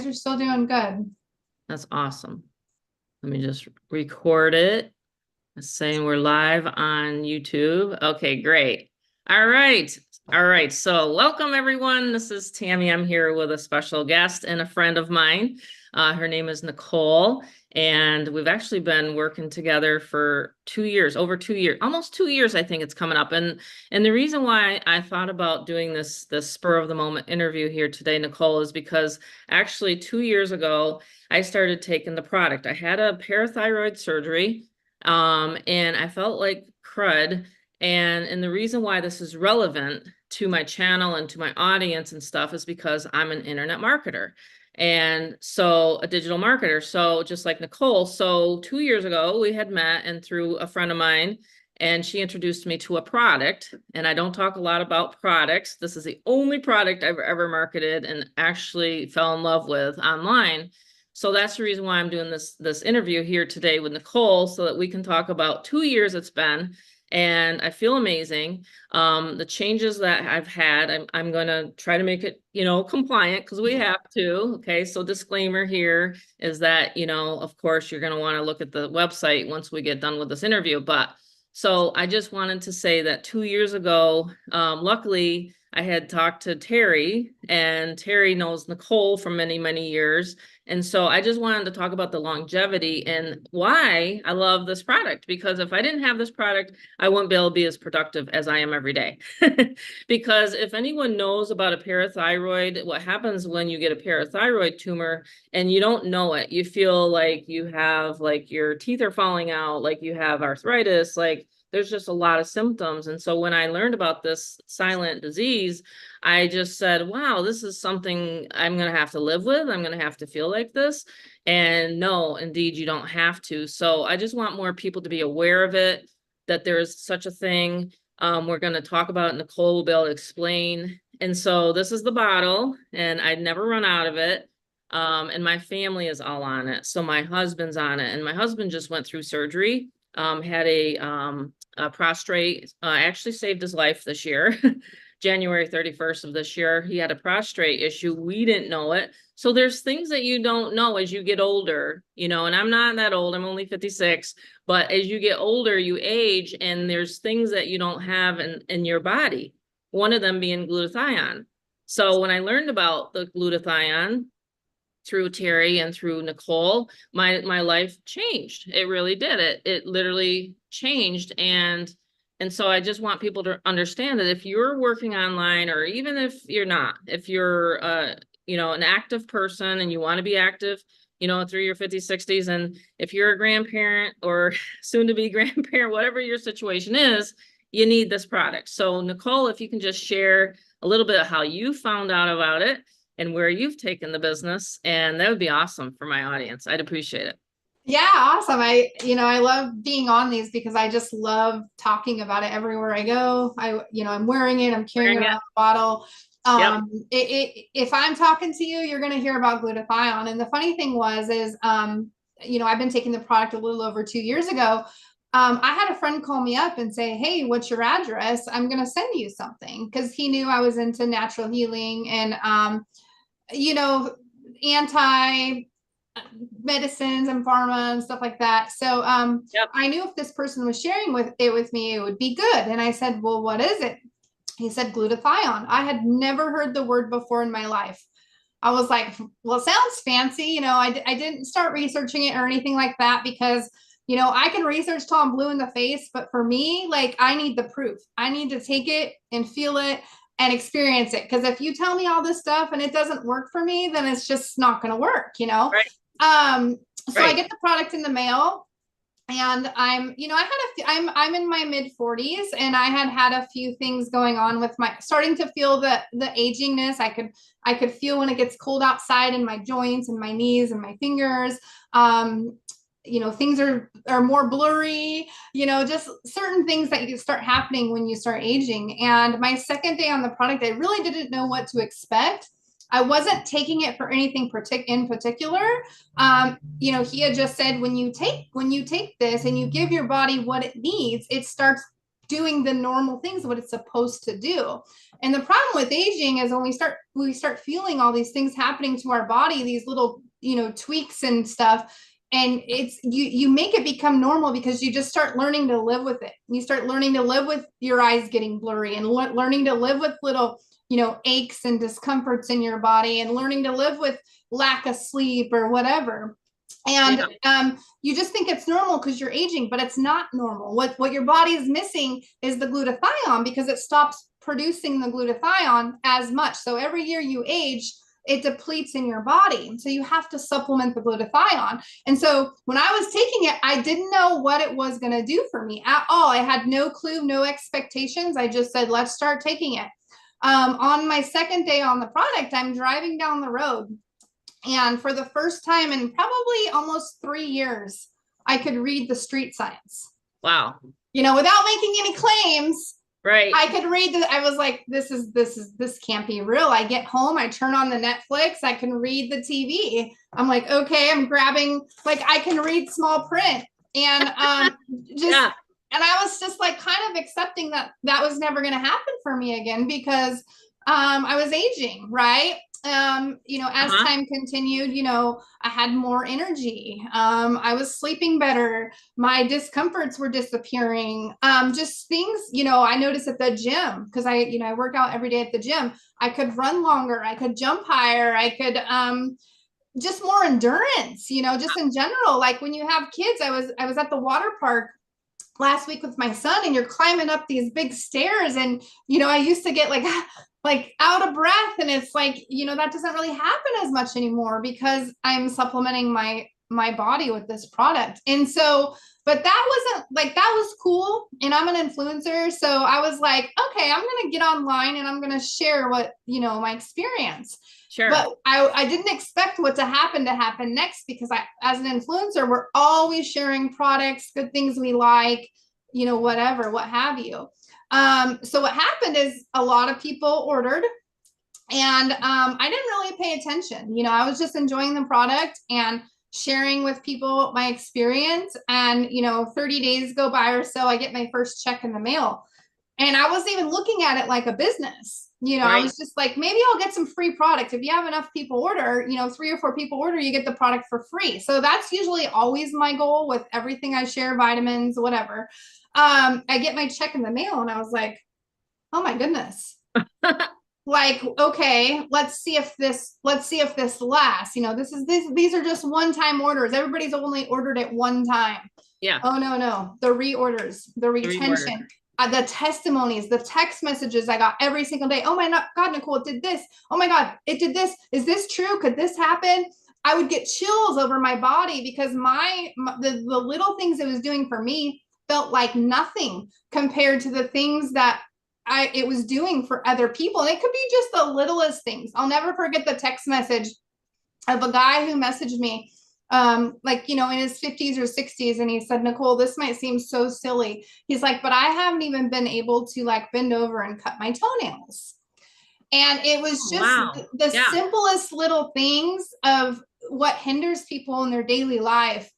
you're still doing good. That's awesome. Let me just record it. It's saying we're live on YouTube. Okay, great. All right. All right. So welcome everyone. This is Tammy. I'm here with a special guest and a friend of mine. Her name is Nicole, and we've actually been working together for 2 years, over 2 years, almost 2 years, I think it's coming up. And the reason why I thought about doing this spur of the moment interview here today, Nicole, is because actually 2 years ago, I started taking the product. I had a parathyroid surgery, and I felt like crud. And the reason why this is relevant to my channel and to my audience and stuff is because I'm an internet marketer. And so a digital marketer. So just like Nicole, so 2 years ago we had met, and through a friend of mine, and she introduced me to a product. And I don't talk a lot about products. This is the only product I've ever marketed and actually fell in love with online. So that's the reason why I'm doing this interview here today with Nicole, so that we can talk about 2 years it's been. And I feel amazing. The changes that I've had, I'm going to try to make it, compliant, because we have to. Okay. So disclaimer here is that, of course, you're going to want to look at the website once we get done with this interview. But so I just wanted to say that 2 years ago, luckily, I had talked to Terry, and Terry knows Nicole for many, many years. And so I just wanted to talk about the longevity and why I love this product, because if I didn't have this product, I wouldn't be able to be as productive as I am every day. Because if anyone knows about a parathyroid, what happens when you get a parathyroid tumor and you don't know it, you feel like you have, like, your teeth are falling out, like you have arthritis, like there's just a lot of symptoms. And so when I learned about this silent disease, I just said, wow, this is something I'm going to have to live with. I'm going to have to feel like this. And no, indeed, you don't have to. So I just want more people to be aware of it, that there is such a thing. We're going to talk about it. Nicole will be able to explain. And so this is the bottle, and I'd never run out of it. And my family is all on it. So my husband's on it, and my husband just went through surgery, had a prostrate, actually saved his life this year. January 31st of this year, he had a prostrate issue. We didn't know it. So there's things that you don't know as you get older, and I'm not that old. I'm only 56. But as you get older, you age, and there's things that you don't have in your body. One of them being glutathione. So when I learned about the glutathione through Terry and through Nicole, my life changed. It really did. It literally changed. And so I just want people to understand that if you're working online, or even if you're not, if you're an active person and you want to be active, through your 50s, 60s, and if you're a grandparent or soon to be grandparent, whatever your situation is, you need this product. So Nicole, if you can just share a little bit of how you found out about it and where you've taken the business, and that would be awesome for my audience. I'd appreciate it. Yeah, awesome. I love being on these because I just love talking about it everywhere I go. I'm wearing it, I'm carrying Wearing around it. a bottle. Yep. If I'm talking to you, you're going to hear about glutathione. And the funny thing I've been taking the product a little over 2 years ago. I had a friend call me up and say, hey, what's your address? I'm going to send you something, because he knew I was into natural healing and, you know, anti medicines and pharma and stuff like that. So Yep. I knew if this person was sharing with me, it would be good. And I said, well, what is it? He said glutathione. I had never heard the word before in my life. I was like, well, it sounds fancy. I didn't start researching it or anything like that, because I can research till I'm blue in the face, but for me, like, I need the proof. I need to take it and feel it and experience it. Because if you tell me all this stuff and it doesn't work for me, then it's just not going to work. Right. Um, so I Right. get the product in the mail, and I'm in my mid 40s, and I had a few things going on with my starting to feel the agingness. I could feel when it gets cold outside in my joints and my knees and my fingers. Things are more blurry, just certain things that you start happening when you start aging. And my second day on the product, I really didn't know what to expect. I wasn't taking it for anything in particular. He had just said, when you take this and you give your body what it needs, it starts doing the normal things, what it's supposed to do. And the problem with aging is when we start feeling all these things happening to our body, these little, tweaks and stuff, and it's you make it become normal because you just start learning to live with it. You start learning to live with your eyes getting blurry, and learning to live with little, aches and discomforts in your body, and learning to live with lack of sleep or whatever. And you just think it's normal because you're aging, but it's not normal. What your body is missing is the glutathione, because it stops producing the glutathione as much. So every year you age, it depletes in your body. So you have to supplement the glutathione. And so when I was taking it, I didn't know what it was going to do for me at all. I had no clue, no expectations. I just said, let's start taking it. On my second day on the product, I'm driving down the road, and for the first time in probably almost 3 years, I could read the street signs. Wow. Without making any claims. Right. I could read I was like, this can't be real. I get home, I turn on the Netflix, I can read the TV. I'm like, okay, I'm grabbing, like, I can read small print. And and I was just like kind of accepting that was never going to happen for me again, because I was aging, right? As time continued, I had more energy. I was sleeping better. My discomforts were disappearing. Just things, I noticed at the gym, because I work out every day at the gym. I could run longer. I could jump higher. I could, just more endurance, just in general. Like when you have kids, I was at the water park last week with my son, and you're climbing up these big stairs, and I used to get like out of breath, and it's like, that doesn't really happen as much anymore because I'm supplementing my body with this product. And so, but that wasn't like, that was cool, and I'm an influencer, so I was like, okay, I'm gonna get online and I'm gonna share what, my experience. Sure. But I didn't expect what to happen next, because as an influencer, we're always sharing products, good things we like, whatever, what have you. So what happened is a lot of people ordered, and I didn't really pay attention. I was just enjoying the product and sharing with people my experience. And 30 days go by or so, I get my first check in the mail, and I wasn't even looking at it like a business. Right. I was just like, maybe I'll get some free product. If you have enough people order, 3 or 4 people order, you get the product for free. So that's usually always my goal with everything I share, vitamins, whatever. I get my check in the mail, and I was like, oh my goodness. Like, okay, let's see if this lasts. These are just one-time orders. Everybody's only ordered it one time. Yeah. Oh no. The reorders, the retention. The testimonies, the text messages I got every single day. Oh my God, Nicole, it did this. Oh my God, it did this. Is this true? Could this happen? I would get chills over my body, because the little things it was doing for me felt like nothing compared to the things that it was doing for other people. And it could be just the littlest things. I'll never forget the text message of a guy who messaged me, in his 50s or 60s. And he said, Nicole, this might seem so silly. He's like, but I haven't even been able to bend over and cut my toenails. And it was just the simplest little things of what hinders people in their daily life,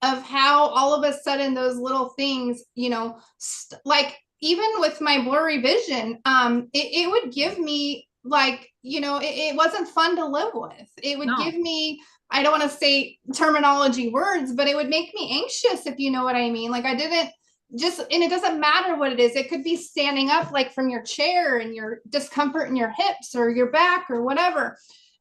of how all of a sudden those little things, even with my blurry vision, it would give me it wasn't fun to live with. It would give me, I don't want to say terminology words, but it would make me anxious, if you know what I mean. Like, I didn't and it doesn't matter what it is. It could be standing up from your chair and your discomfort in your hips or your back or whatever.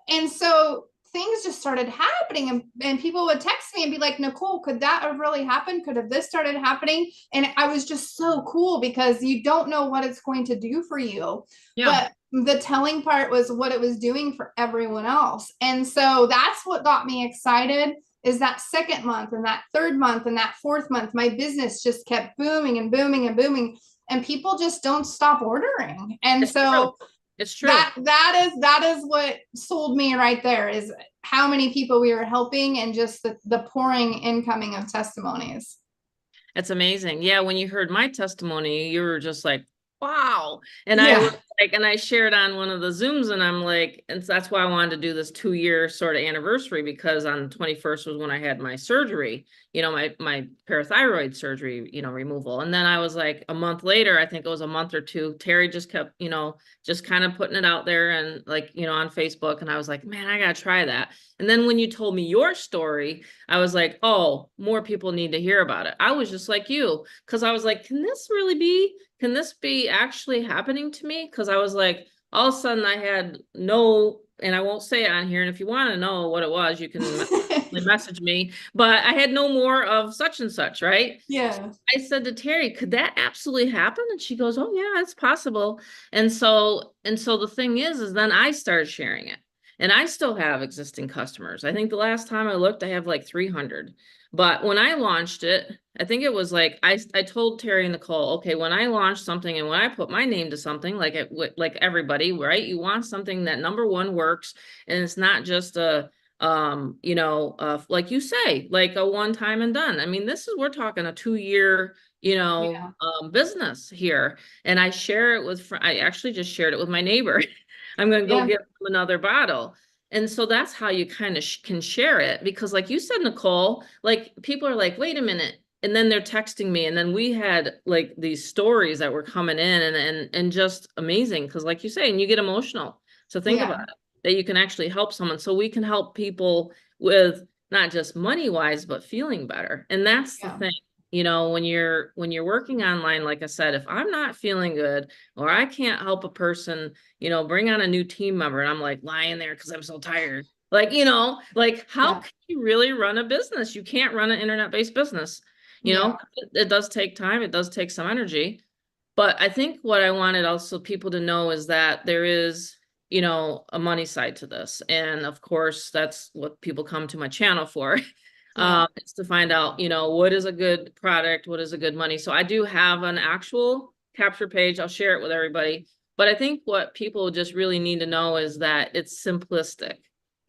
And so things just started happening, and people would text me and be like, Nicole, could that have really happened? Could have this started happening? And I was just so cool, because you don't know what it's going to do for you. Yeah. But the telling part was what it was doing for everyone else. And so that's what got me excited, is that second month and that third month and that fourth month, my business just kept booming and booming and booming, and people just don't stop ordering. And it's true. That is what sold me right there, is how many people we were helping, and just the pouring incoming of testimonies. That's amazing. Yeah. When you heard my testimony, you were just like, wow. And I like, and I shared on one of the Zooms, and I'm like, and that's why I wanted to do this 2-year sort of anniversary, because on the 21st was when I had my surgery, my parathyroid surgery, removal. And then I was like, a month later, I think it was a month or two, Terry just kept, just kind of putting it out there and like, on Facebook. And I was like, man, I gotta try that. And then when you told me your story, I was like, oh, more people need to hear about it. I was just like you, because I was like, can this be actually happening to me? Because I was like, all of a sudden I had no, and I won't say it on here. And if you want to know what it was, you can message me, but I had no more of such and such, right? Yeah. I said to Terry, could that absolutely happen? And she goes, oh yeah, it's possible. And so the thing is then I started sharing it. And I still have existing customers. I think the last time I looked, I have like 300. But when I launched it, I think it was like I told Terry and Nicole, okay, when I launch something and when I put my name to something, like everybody, right? You want something that number one works, and it's not just a like you say, like a one time and done. I mean, we're talking a 2-year, Yeah. business here. And I actually just shared it with my neighbor. I'm going to go Yeah. get him another bottle. And so that's how you kind of can share it, because like you said, Nicole, like people are like, wait a minute. And then they're texting me. And then we had like these stories that were coming in and just amazing. Cause like you say, and you get emotional. So think Yeah. about it, that you can actually help someone. So we can help people with not just money wise, but feeling better. And that's the Yeah. thing, when you're working online, like I said, if I'm not feeling good, or I can't help a person, bring on a new team member, and I'm like lying there because I'm so tired. Like, like how Yeah. can you really run a business? You can't run an internet-based business. Yeah. It does take time, it does take some energy. But I think what I wanted also people to know is that there is, a money side to this. And of course, that's what people come to my channel for. Yeah. It's to find out, what is a good product, what is a good money. So I do have an actual capture page. I'll share it with everybody. But I think what people just really need to know is that it's simplistic.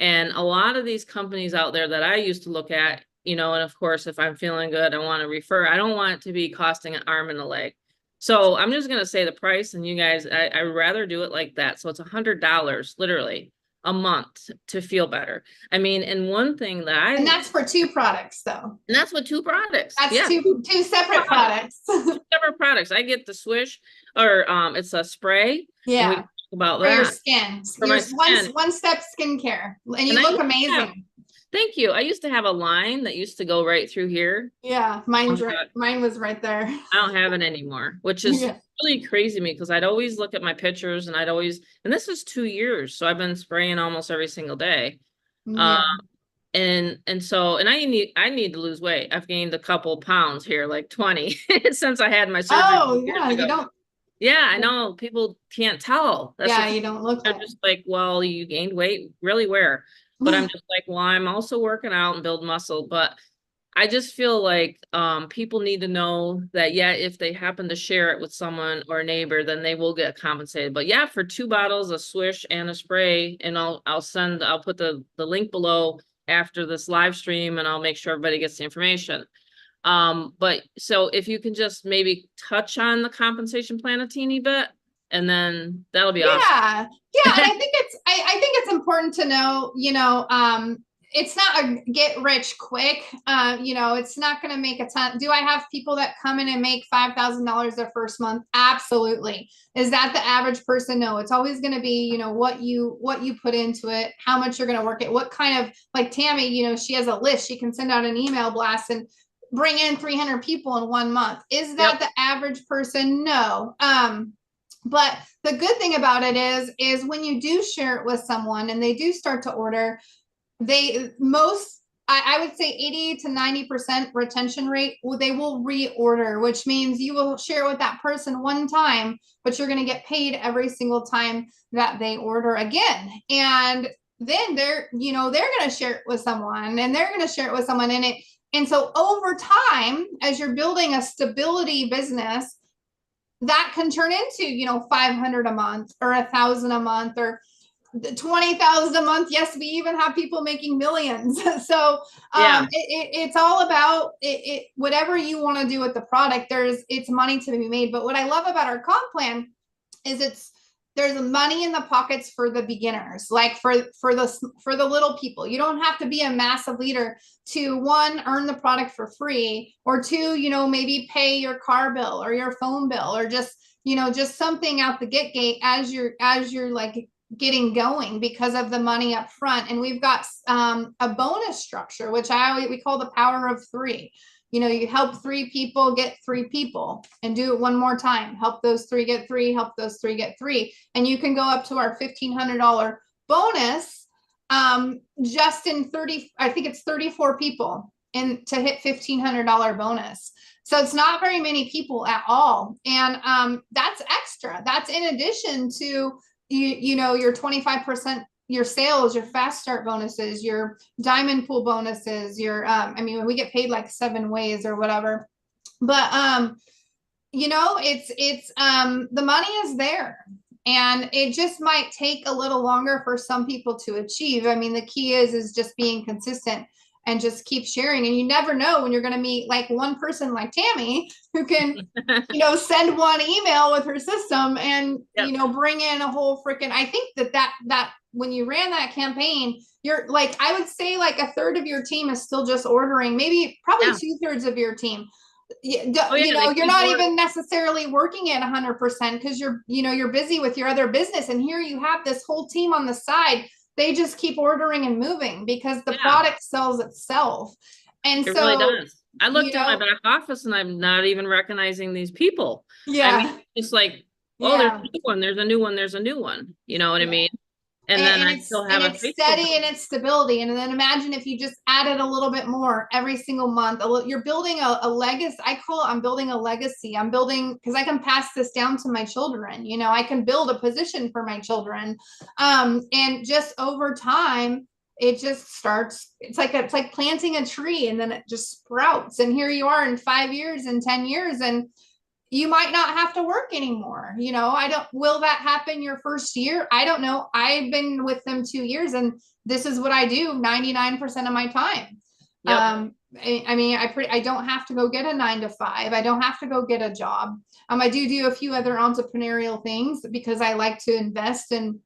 And a lot of these companies out there that I used to look at, and of course, if I'm feeling good, I want to refer, I don't want it to be costing an arm and a leg. So I'm just going to say the price, and you guys, I rather do it like that. So it's $100 literally a month to feel better. I mean, and one thing And that's for 2 products, though. and that's what 2 products. That's Yeah. two separate products. Separate products. I get the Swish, or it's a spray, and we Yeah. talk about For your that skin. for Your my skin. one step skincare. And And you look amazing. thank you. I used to have a line that used to go right through here. Yeah. Mine was right there. I don't have it anymore, which is Yeah. really crazy to me, because I'd always look at my pictures and and this is 2 years. So I've been spraying almost every single day. Um, Yeah. and I need to lose weight. I've gained a couple pounds here, like 20 since I had my surgery Oh, years yeah. You ago. don't. Yeah, I know people can't tell. That's the Yeah. thing. You don't look They're like. just like, well, you gained weight, really where? But I'm just like, well, I'm also working out and build muscle. But I just feel like people need to know that, yeah, if they happen to share it with someone or a neighbor, then they will get compensated. But yeah, for 2 bottles, a Swish and a spray, and I'll put the link below after this live stream, and I'll make sure everybody gets the information. But so if you can just maybe touch on the compensation plan a teeny bit, and then that'll be awesome. Yeah. Yeah. And I think I think it's important to know, it's not a get rich quick. It's not going to make a ton. Do I have people that come in and make $5,000 their first month? Absolutely. Is that the average person? No, it's always going to be, what you put into it, how much you're going to work it, what kind of, like Tammy, she has a list. She can send out an email blast and bring in 300 people in 1 month. Is that Yep. the average person? No. But the good thing about it is when you do share it with someone and they do start to order, I would say 80 to 90% retention rate, they will reorder, which means you will share with that person one time, but you're going to get paid every single time that they order again. And then they're going to share it with someone, and they're going to share it with someone in it. And so over time, as you're building a stability business, that can turn into, 500 a month or 1,000 a month or 20,000 a month. Yes, we even have people making millions. So Yeah. it's all about it. Whatever you want to do with the product, it's money to be made. But what I love about our comp plan is there's money in the pockets for the beginners, like for the little people. You don't have to be a massive leader to, one, earn the product for free, or two, maybe pay your car bill or your phone bill, or just, just something out the gate as you're like getting going because of the money up front. And we've got a bonus structure, which we call the power of three. You help three people get three people, and do it one more time. Help those three get three, help those three get three. And you can go up to our $1,500 bonus just in 30, I think it's 34 people, and to hit $1,500 bonus. So it's not very many people at all. And that's extra. That's in addition to, your 25%, your sales, your fast start bonuses, your diamond pool bonuses, your, we get paid like 7 ways or whatever, but, it's the money is there, and it just might take a little longer for some people to achieve. The key is just being consistent and just keep sharing. And you never know when you're going to meet like one person like Tammy who can, send one email with her system and, yep. Bring in a whole freaking, I think that when you ran that campaign, you're like, I would say like a third of your team is still just ordering, probably yeah. 2/3 of your team. You're not even necessarily working at 100% because you're busy with your other business. And here you have this whole team on the side. They just keep ordering and moving because the product sells itself. And it really does. I looked at my back office and I'm not even recognizing these people. Yeah. It's like, oh, there's a new one, there's a new one, there's a new one. You know what I mean? And then I still have it's steady and it's stability. And then imagine if you just added a little bit more every single month. You're building a legacy. I'm building a legacy. I'm building, because I can pass this down to my children. I can build a position for my children. And just over time, it just starts. It's like planting a tree, and then it just sprouts. And here you are in 5 years and 10 years, and you might not have to work anymore. Will that happen your first year? I don't know. I've been with them 2 years, and this is what I do 99% of my time. Yep. I don't have to go get a 9 to 5. I don't have to go get a job. I do a few other entrepreneurial things because I like to invest and,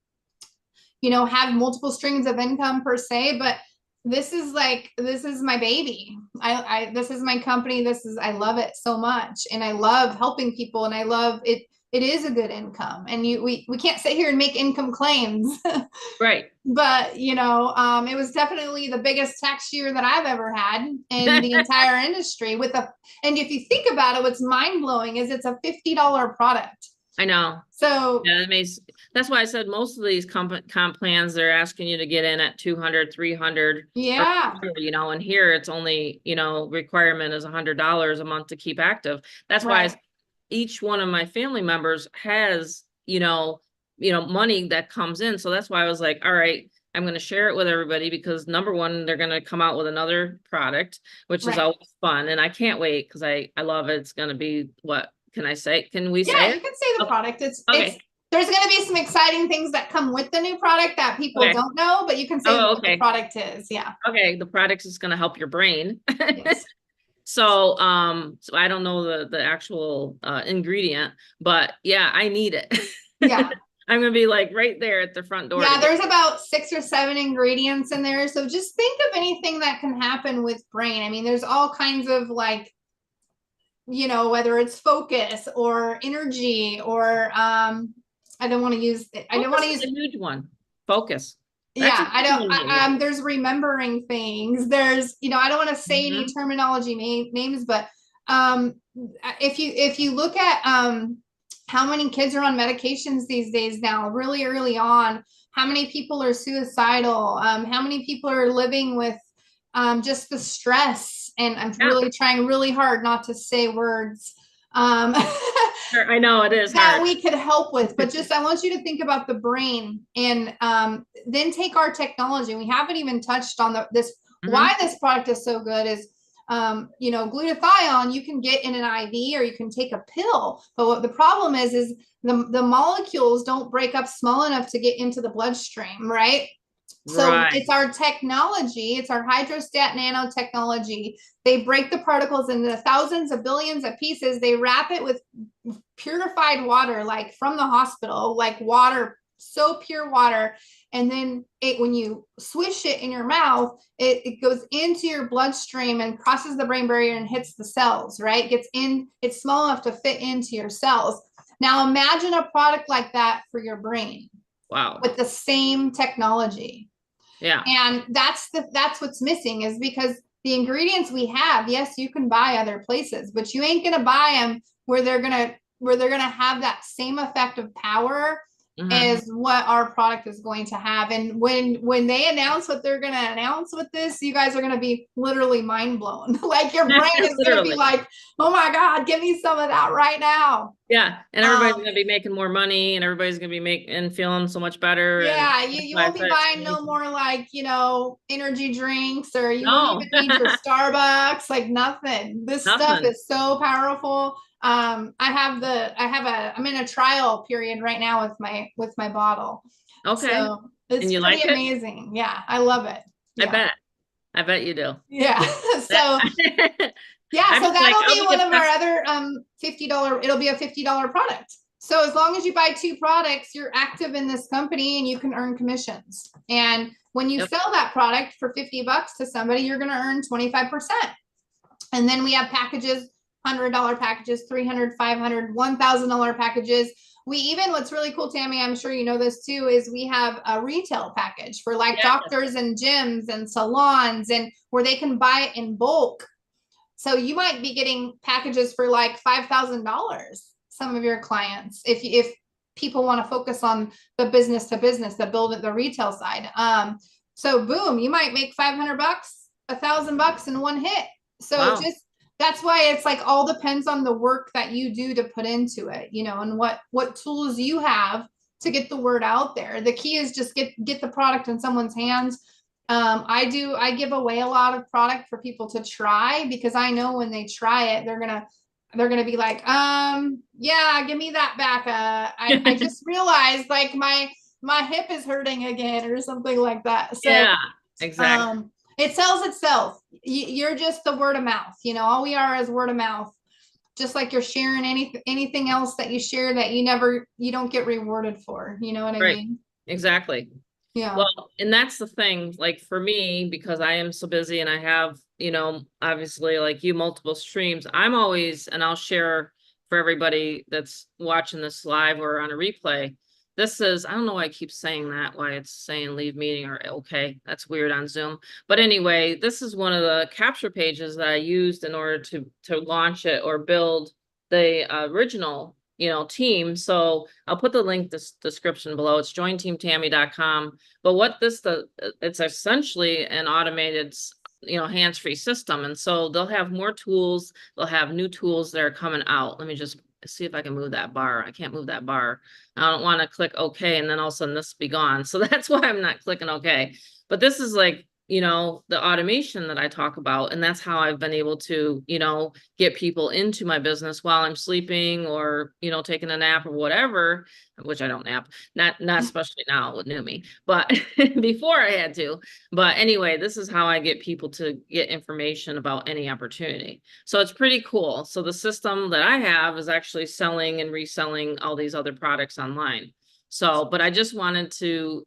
have multiple streams of income per se, but this is my baby. This is my company. I love it so much. And I love helping people, and I love it. It is a good income, and we can't sit here and make income claims. Right. But, it was definitely the biggest tax year that I've ever had in the entire industry and if you think about it, what's mind blowing is it's a $50 product. I know. So yeah, that's why I said most of these comp plans, they're asking you to get in at 200, 300. Yeah. And here it's only, requirement is $100 a month to keep active. That's right. Why each one of my family members has, money that comes in. So that's why I was like, all right, I'm going to share it with everybody because number one, they're going to come out with another product, which is always fun. And I can't wait because I love it. It's going to be what? Can I say? Can we say? Yeah, you can say the product. There's going to be some exciting things that come with the new product that people don't know, but you can say what the product is. Yeah. Okay. The product is going to help your brain. Yes. So I don't know the actual ingredient, but yeah, I need it. Yeah. I'm going to be like right there at the front door. Yeah, there's about 6 or 7 ingredients in there. So just think of anything that can happen with brain. There's all kinds of whether it's focus or energy or I don't want to use a huge one. Focus. That's there's remembering things. There's, I don't want to say any terminology names, but if you look at how many kids are on medications these days now, really early on, how many people are suicidal, how many people are living with just the stress. And I'm really trying really hard not to say words. Sure, I know it is that hard. We could help with, but just I want you to think about the brain, and then take our technology. We haven't even touched on why this product is so good is glutathione you can get in an IV or you can take a pill. But what the problem is the molecules don't break up small enough to get into the bloodstream, right? So Right. it's our technology, it's our hydrostat nanotechnology. They break the particles into thousands of billions of pieces. They wrap it with purified water, like from the hospital, like water, so pure water. And then when you swish it in your mouth, it goes into your bloodstream and crosses the brain barrier and hits the cells, right? It gets in, it's small enough to fit into your cells. Now imagine a product like that for your brain Wow. with the same technology. Yeah. And that's what's missing, is because the ingredients we have, yes, you can buy other places, but you ain't gonna buy them where they're gonna have that same effective power Hmm. as what our product is going to have. And when they announce what they're gonna announce with this, you guys are gonna be literally mind blown. Like your brain is gonna be Literally. like, oh my God, give me some of that right now. Yeah. And everybody's Um, gonna be making more money and everybody's gonna be making and feeling so much better. And Yeah, that's you why I won't be said it's buying gonna no be more like, energy drinks, or you won't no. even need your Starbucks, like nothing. This stuff Nothing. is so powerful. I'm in a trial period right now with my bottle. Okay. So And it's you pretty like it? amazing. Yeah, I love it. I Yeah. bet. I bet you do. Yeah. That So yeah, I'd so be like, that'll I'll be be one the of our best. other it'll be a $50 product. So as long as you buy two products, you're active in this company and you can earn commissions. And when you Yep. sell that product for $50 to somebody, you're going to earn 25%. And then we have packages, $100 packages, $300, $500, $1,000 packages. We even, what's really cool, Tammy, I'm sure you know this too, is we have a retail package for like Yeah. doctors and gyms and salons, and where they can buy it in bulk. So you might be getting packages for like $5,000, some of your clients, if people want to focus on the business to business, the build at the retail side. So boom, you might make $500, $1,000 in one hit. So Wow. just that's why it's like all depends on the work that you do to put into it, and what tools you have to get the word out there. The key is just get the product in someone's hands. I give away a lot of product for people to try, because I know when they try it, they're gonna be like, yeah, give me that back. I just realized like my hip is hurting again, or something like that. So Yeah, exactly. it sells itself. You're just the word of mouth. All we are is word of mouth. Just like you're sharing anything else that you share that you don't get rewarded for. You know what I Right. mean? Exactly. Yeah. Well, and that's the thing, like for me, because I am so busy and I have, obviously like you, multiple streams, I'm always, and I'll share for everybody that's watching this live or on a replay. This is, I don't know why I keep saying that, why it's saying leave meeting or okay, that's weird on Zoom. But anyway, this is one of the capture pages that I used in order to launch it or build the original team. So I'll put the link description below. It's jointeamtammy.com. But what it's essentially an automated, hands-free system. And so they'll have more tools. They'll have new tools that are coming out. Let me just see if I can move that bar. I can't move that bar. I don't want to click OK and then all of a sudden this be gone. So that's why I'm not clicking OK. But this is like, the automation that I talk about. And that's how I've been able to, get people into my business while I'm sleeping or, taking a nap or whatever, which I don't nap, not especially now with Neumi, but before I had to. But anyway, this is how I get people to get information about any opportunity. So it's pretty cool. So the system that I have is actually selling and reselling all these other products online. So, but I just wanted to,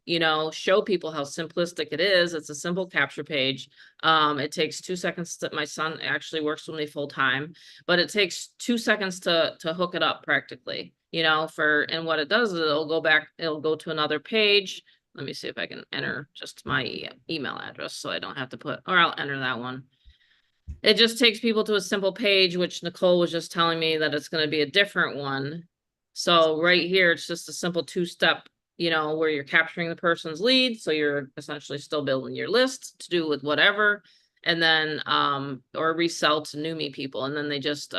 show people how simplistic it is. It's a simple capture page. It takes 2 seconds my son actually works with me full time, but it takes 2 seconds to hook it up practically, and what it does is it'll go to another page. Let me see if I can enter just my email address so I don't have to or I'll enter that one. It just takes people to a simple page, which Nicole was just telling me that it's going to be a different one. So right here, it's just a simple two-step, where you're capturing the person's lead. So you're essentially still building your list to do with whatever. And then, or resell to Neumi people. And then they just,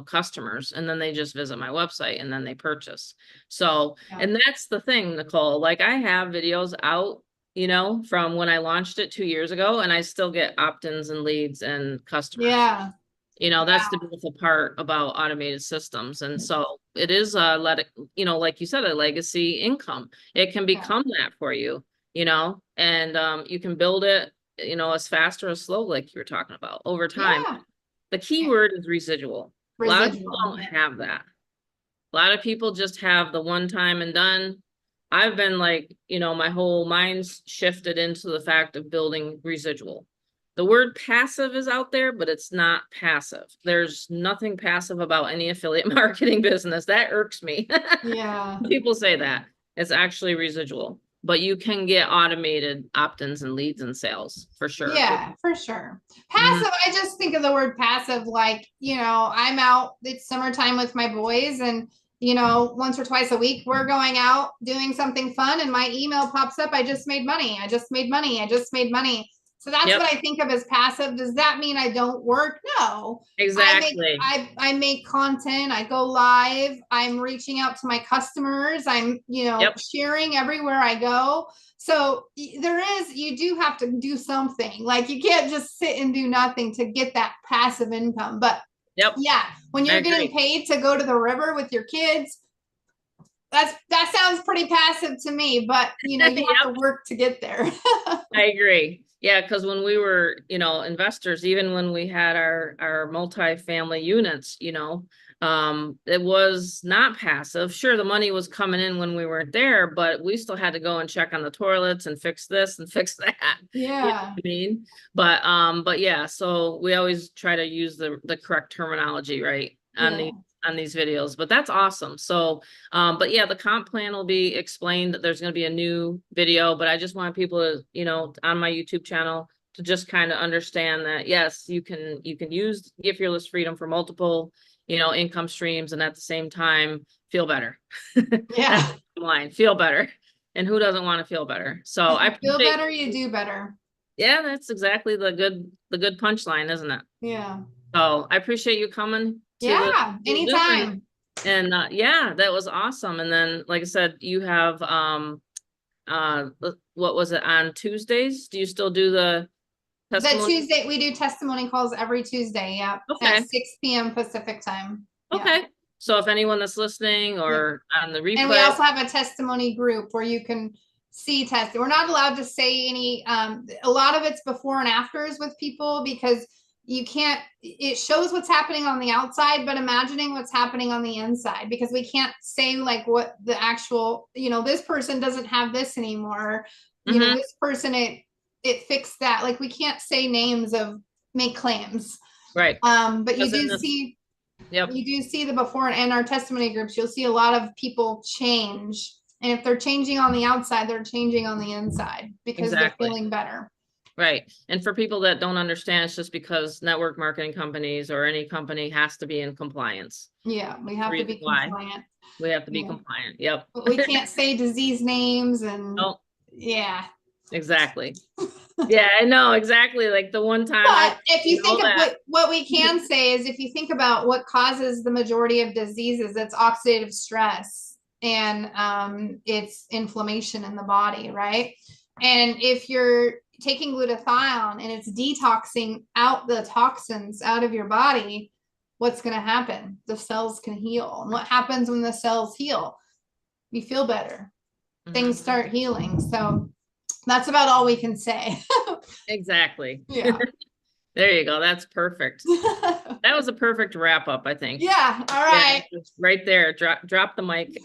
customers, and then they just visit my website and then they purchase. So, Yeah. and that's the thing, Nicole, like I have videos out from when I launched it 2 years ago, and I still get opt-ins and leads and customers. Yeah. That's the beautiful part about automated systems. And so it is like you said, a legacy income. It can Yeah. become that for you. and you can build it, as fast or as slow, like you were talking about over time. Yeah. The key word is residual. A lot of people Residual. don't have that. A lot of people just have the one time and done. I've been like, my whole mind's shifted into the fact of building residual. The word passive is out there, but it's not passive. There's nothing passive about any affiliate marketing business. That irks me. Yeah. People say that. It's actually residual, but you can get automated opt-ins and leads and sales for sure. Yeah, for sure. Mhm. Passive, I just think of the word passive like, I'm out, it's summertime with my boys, and, once or twice a week, we're going out doing something fun, and my email pops up. I just made money. I just made money. I just made money. So that's Yep, what I think of as passive. Does that mean I don't work? No. exactly. I make content. I go live. I'm reaching out to my customers. I'm, Yep, sharing everywhere I go. So you do have to do something. Like, you can't just sit and do nothing to get that passive income. But yep, yeah, when I you're getting agree. paid to go to the river with your kids, that sounds pretty passive to me, but you have to Yep, work to get there. I agree. Yeah, because when we were, investors, even when we had our multi-family units, it was not passive. Sure, the money was coming in when we weren't there, but we still had to go and check on the toilets and fix this and fix that. You know Yeah. what I mean? But yeah, so we always try to use the correct terminology, right? Yeah. On these videos. But that's awesome. So but yeah, the comp plan will be explained. There's going to be a new video, but I just want people to, on my YouTube channel to just kind of understand that, yes, you can use Get Fearless Freedom for multiple, income streams, and at the same time, feel better. That's Yeah. the bottom line, feel better. And who doesn't want to feel better? So If I you feel appreciate, better, you do better. yeah, that's exactly the good punchline, isn't it? Yeah. So I appreciate you coming to the Yeah. Zoom, and Anytime. yeah, that was awesome. And then, like I said, you have what was it, on Tuesdays? Do you still do the The testimony? Tuesday, we do testimony calls every Tuesday. Yeah. At Okay. 6 p.m. Pacific time. Yeah. Okay. So if anyone that's listening Yeah. or on the And we replay, also have a testimony group where you can see test. We're not allowed to say any, a lot of it's before and afters with people, because you can't, it shows what's happening on the outside, but imagining what's happening on the inside, because we can't say like what the actual, this person doesn't have this anymore. hmm, This person, it fixed that. Like, we can't say names of, make claims. right. But Because in this, yep, you do see the before and our testimony groups, you'll see a lot of people change. And if they're changing on the outside, they're changing on the inside because they're exactly. feeling better. Right. And for people that don't understand, it's just because network marketing companies or any company has to be in compliance. Yeah, we That's the have to reason be why compliant. we have to be Yeah. compliant. Yep. But we can't say disease names and Oh, yeah. exactly. Yeah, I know exactly. Like the one time I But if you think of that. what we can say is, if you think about what causes the majority of diseases, it's oxidative stress, and it's inflammation in the body, right? And if you're taking glutathione and it's detoxing out the toxins out of your body, what's going to happen? The cells can heal. And what happens when the cells heal? You feel better. Things Mhm. start healing. So that's about all we can say. Exactly. Yeah. There you go. That's perfect. That was a perfect wrap up, I think. Yeah. All Yeah, right. just right there. Drop the mic.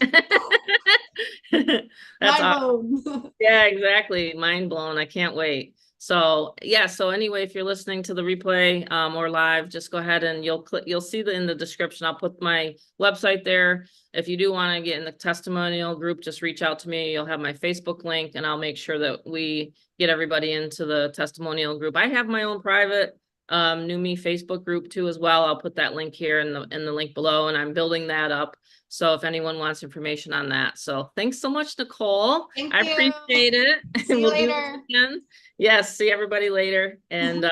That's Mind awesome. blown. Yeah, exactly. Mind blown. I can't wait. So yeah, so anyway, if you're listening to the replay or live, just go ahead and you'll see in the description. I'll put my website there. If you do want to get in the testimonial group, just reach out to me. You'll have my Facebook link, and I'll make sure that we get everybody into the testimonial group. I have my own private Neumi Facebook group too as well. I'll put that link here in the link below, and I'm building that up. So if anyone wants information on that. So thanks so much, Nicole. Thank I you. appreciate it. See you We'll do this later. again. Yes, see everybody later. And